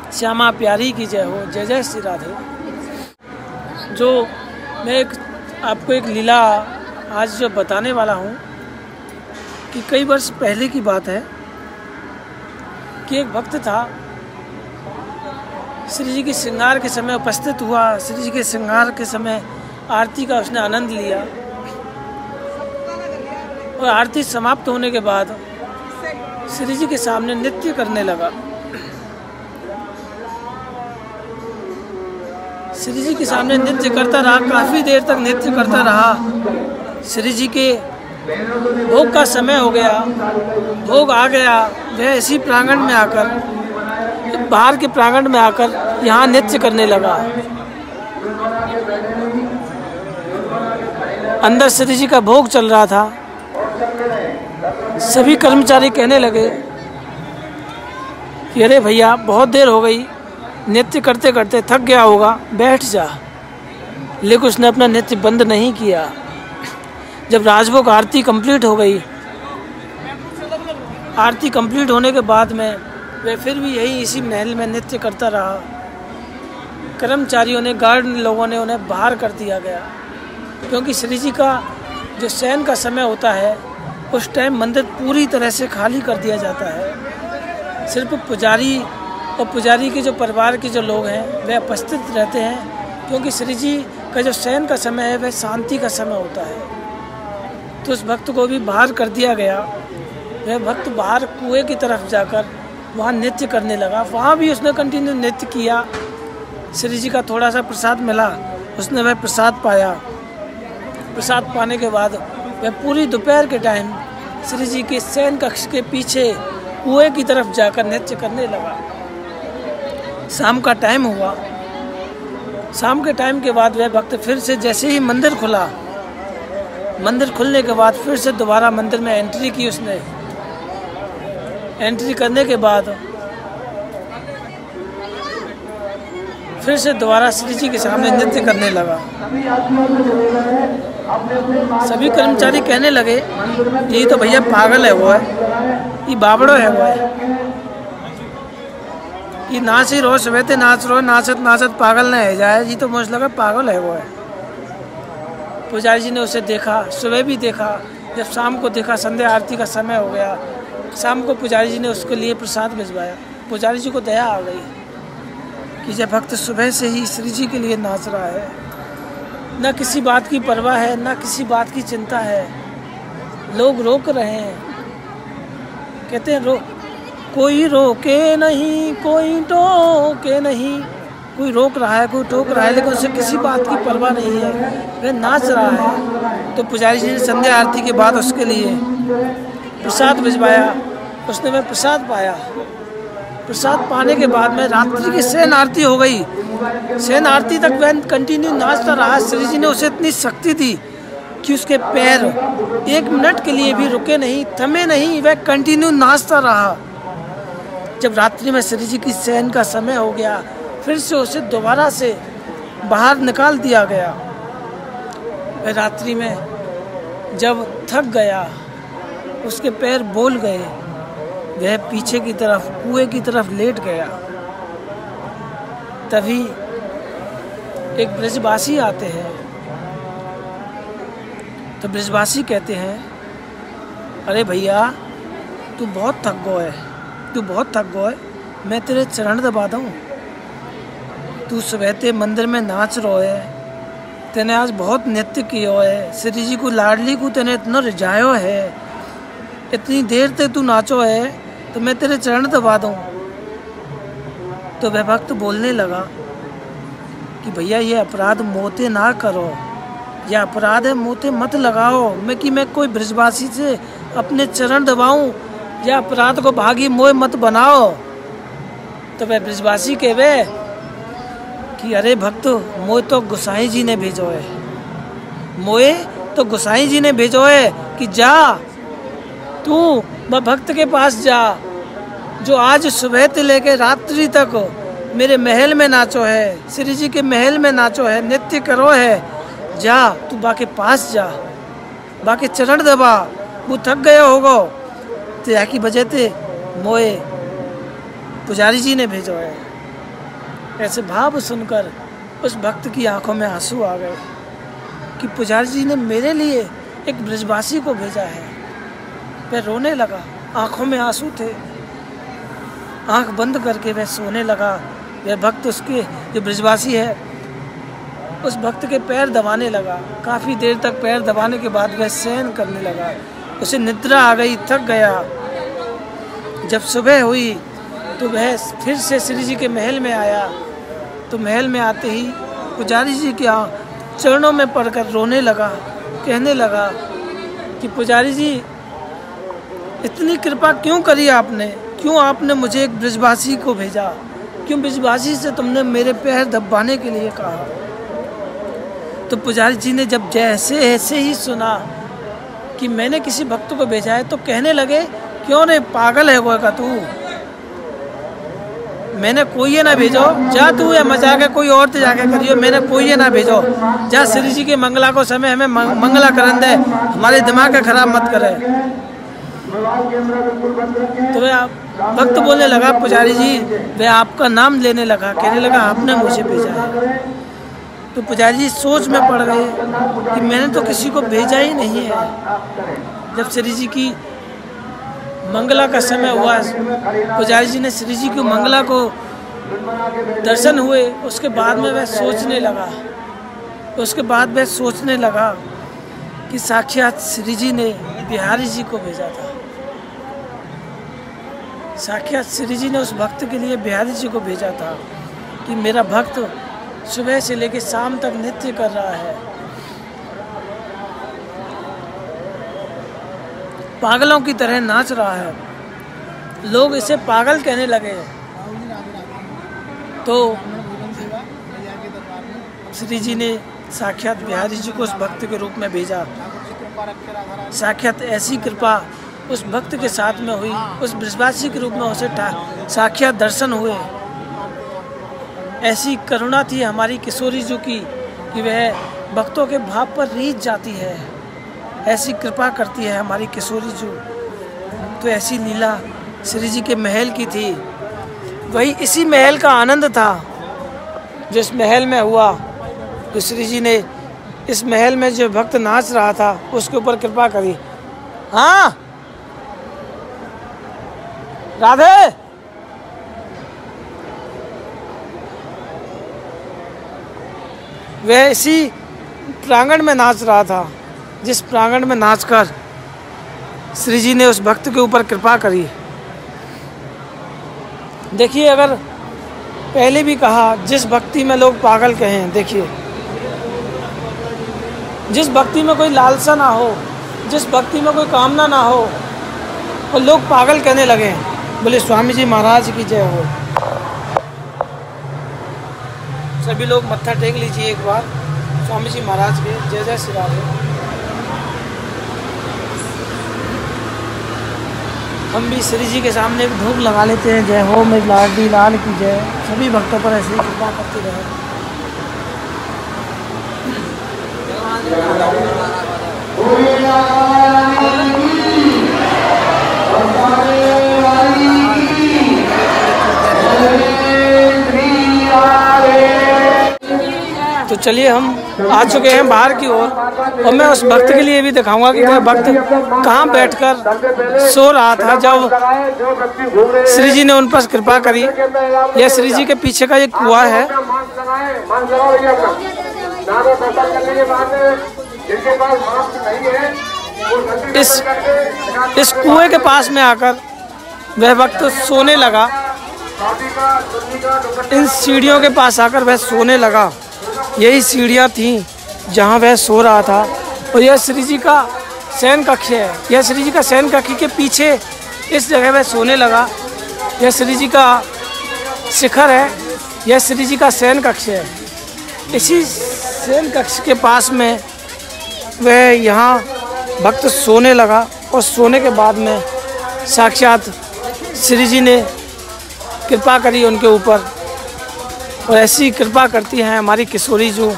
श्यामा प्यारी की जय हो, जय जय श्री राधे। जो मैं आपको एक लीला आज जो बताने वाला हूँ कि कई वर्ष पहले की बात है कि एक भक्त था, श्री जी के श्रृंगार के समय उपस्थित हुआ। श्री जी के श्रृंगार के समय आरती का उसने आनंद लिया और आरती समाप्त होने के बाद श्री जी के सामने नृत्य करने लगा। श्री जी के सामने नृत्य करता रहा, काफ़ी देर तक नृत्य करता रहा। श्री जी के भोग का समय हो गया, भोग आ गया। वह इसी प्रांगण में आकर, बाहर के प्रांगण में आकर यहाँ नृत्य करने लगा। अंदर श्री जी का भोग चल रहा था। सभी कर्मचारी कहने लगे कि अरे भैया बहुत देर हो गई, नृत्य करते करते थक गया होगा, बैठ जा। लेकिन उसने अपना नृत्य बंद नहीं किया। जब राजभोग आरती कंप्लीट हो गई, आरती कंप्लीट होने के बाद में वह फिर भी यही इसी महल में नृत्य करता रहा। कर्मचारियों ने, गार्ड लोगों ने उन्हें बाहर कर दिया गया, क्योंकि श्री जी का जो शयन का समय होता है उस टाइम मंदिर पूरी तरह से खाली कर दिया जाता है। सिर्फ पुजारी और पुजारी के जो परिवार के जो लोग हैं वे उपस्थित रहते हैं, क्योंकि श्री जी का जो शयन का समय है वह शांति का समय होता है। तो उस भक्त को भी बाहर कर दिया गया। वह भक्त बाहर कुएं की तरफ जाकर वहाँ नृत्य करने लगा। वहाँ भी उसने कंटिन्यू नृत्य किया। श्री जी का थोड़ा सा प्रसाद मिला, उसने वह प्रसाद पाया। प्रसाद पाने के बाद वह पूरी दोपहर के टाइम श्री जी के शयन कक्ष के पीछे कुएं की तरफ जाकर नृत्य करने लगा। शाम का टाइम हुआ। शाम के टाइम के बाद वह भक्त फिर से, जैसे ही मंदिर खुला, मंदिर खुलने के बाद फिर से दोबारा मंदिर में एंट्री की उसने। एंट्री करने के बाद फिर से दोबारा श्री जी के सामने नृत्य करने लगा। सभी कर्मचारी कहने लगे ये तो भैया पागल है, वो है, ये बाबड़ो है, वो है, ये नाच ही रो, सुबह नाच रो, नाचत नाचत पागल न है जाए, ये तो मुझे लगा पागल है, वो है। पुजारी जी ने उसे देखा, सुबह भी देखा, जब शाम को देखा, संध्या आरती का समय हो गया, शाम को पुजारी जी ने उसके लिए प्रसाद भिजवाया। पुजारी जी को दया आ गई कि जब भक्त सुबह से ही श्री जी के लिए नाच रहा है, न किसी बात की परवाह है, न किसी बात की चिंता है, लोग रोक रहे हैं, कहते हैं कोई रोके नहीं, कोई टोके नहीं। कोई रोक रहा है, कोई टोक रहा है, लेकिन उसे किसी बात की परवाह नहीं है, वह नाच रहा है। तो पुजारी जी ने संध्या आरती के बाद उसके लिए प्रसाद भिजवाया। उसने वह प्रसाद पाया। प्रसाद पाने के बाद में रात्रि की शयन आरती हो गई। शयन आरती तक वह कंटिन्यू नाचता रहा। श्री जी ने उसे इतनी शक्ति दी कि उसके पैर एक मिनट के लिए भी रुके नहीं, थमे नहीं, वह कंटिन्यू नाचता रहा। जब रात्रि में श्री जी की शयन का समय हो गया, फिर से उसे दोबारा से बाहर निकाल दिया गया। वह रात्रि में जब थक गया, उसके पैर बोल गए, वह पीछे की तरफ, कुएं की तरफ लेट गया। तभी एक ब्रजवासी आते हैं। तो ब्रजवासी कहते हैं अरे भैया तू बहुत थक गो है, तू बहुत थक गो है, मैं तेरे चरण दबा दूँ। तू सुबह ते मंदिर में नाच रहो है, तेने आज बहुत नृत्य किया है, श्री जी को लाडली को तेने इतना रिझायो है, इतनी देर तक तू नाचो है, तो मैं तेरे चरण दबा दूँ। तो वह भक्त बोलने लगा कि भैया ये अपराध मोते ना करो, यह अपराध है, मोते मत लगाओ। मैं कोई ब्रजवासी से अपने चरण दबाऊं, या अपराध को भागी मोह मत बनाओ। तो वह ब्रजवासी कहवे कि अरे भक्त, मोह तो गोसाई जी ने भेजो है, मोए तो गोसाई जी ने भेजो है कि जा तू वह भक्त के पास जा जो आज सुबह से लेके रात्रि तक मेरे महल में नाचो है, श्री जी के महल में नाचो है, नृत्य करो है। जा तू बाके पास जा, बाके चरण दबा, वो थक गया होगा, तो या की वजह से मोए पुजारी जी ने भेजो है। ऐसे भाव सुनकर उस भक्त की आंखों में आंसू आ गए कि पुजारी जी ने मेरे लिए एक ब्रजवासी को भेजा है। वह रोने लगा, आंखों में आंसू थे, आंख बंद करके वह सोने लगा। वह भक्त उसके जो ब्रजवासी है उस भक्त के पैर दबाने लगा। काफ़ी देर तक पैर दबाने के बाद वह शयन करने लगा। उसे निद्रा आ गई, थक गया। जब सुबह हुई तो वह फिर से श्री जी के महल में आया। तो महल में आते ही पुजारी जी के चरणों में पड़कर रोने लगा, कहने लगा कि पुजारी जी इतनी कृपा क्यों करी आपने, क्यों आपने मुझे एक ब्रजवासी को भेजा, क्यों ब्रजवासी से तुमने मेरे पैर दबाने के लिए कहा। तो पुजारी जी ने जब जैसे ऐसे ही सुना कि मैंने किसी भक्त को भेजा है तो कहने लगे क्यों रे पागल है वो का तू, मैंने कोई ये ना भेजो, जा तू या मजा के कोई और तो जाके करियो, मैंने कोई ये ना भेजो, जा श्री जी के मंगला को समय हमें मंगला करन दे, हमारे दिमाग का खराब मत करे। तो वह भक्त बोलने लगा पुजारी जी, वह आपका नाम लेने लगा, कहने लगा आपने मुझे भेजा है। तो पुजारी जी सोच में पड़ गए कि मैंने तो किसी को भेजा ही नहीं है। जब श्री जी की मंगला का समय हुआ, पुजारी जी ने श्री जी की मंगला को दर्शन हुए, उसके बाद में वह सोचने लगा कि साक्षात श्री जी ने बिहारी जी को भेजा था। साक्षात श्री जी ने उस भक्त के लिए बिहारी जी को भेजा था कि मेरा भक्त सुबह से लेकर शाम तक नृत्य कर रहा है, पागलों की तरह नाच रहा है, लोग इसे पागल कहने लगे। तो श्री जी ने साक्षात बिहारी जी को उस भक्त के रूप में भेजा। साक्षात ऐसी कृपा उस भक्त के साथ में हुई, उस ब्रजवासी के रूप में उसे साक्षात दर्शन हुए। ऐसी करुणा थी हमारी किशोरी जी की कि वह भक्तों के भाव पर रीझ जाती है, ऐसी कृपा करती है हमारी किशोरी जी। तो ऐसी लीला श्री जी के महल की थी। वही इसी महल का आनंद था जिस महल में हुआ, तो श्री जी ने इस महल में जो भक्त नाच रहा था उसके ऊपर कृपा करी। हाँ राधे, वह इसी प्रांगण में नाच रहा था जिस प्रांगण में नाचकर श्री जी ने उस भक्त के ऊपर कृपा करी। देखिए, अगर पहले भी कहा जिस भक्ति में लोग पागल कहें, देखिए जिस भक्ति में कोई लालसा ना हो, जिस भक्ति में कोई कामना ना हो, और लोग पागल कहने लगे। बोले स्वामी जी महाराज की जय हो। सभी लोग मत्था टेक लीजिए एक बार स्वामी जी महाराज के। जय जय श्री राधे। हम भी श्री जी के सामने एक धूप लगा लेते हैं। जय हो मेरी लाडली लाल की जय। सभी भक्तों पर ऐसे ही कृपा करते रहे। तो चलिए हम आ चुके हैं बाहर की ओर, और मैं उस भक्त के लिए भी दिखाऊंगा कि वह भक्त कहाँ बैठकर सो रहा था जब श्री जी ने उन पर कृपा करी। यह श्री जी के पीछे का एक कुआं है। इस कुएं के पास में आकर वह भक्त सोने लगा। इन सीढ़ियों के पास आकर वह सोने लगा। यही सीढ़ियाँ थीं जहाँ वह सो रहा था, और यह श्री जी का शयन कक्ष है। यह श्री जी का शयन कक्ष के पीछे इस जगह वह सोने लगा। यह श्री जी का शिखर है, यह श्री जी का शयन कक्ष है। इसी शयन कक्ष के पास में वह यहाँ भक्त सोने लगा, और सोने के बाद में साक्षात श्री जी ने कृपा करी उनके ऊपर। और ऐसी कृपा करती हैं हमारी किशोरी जो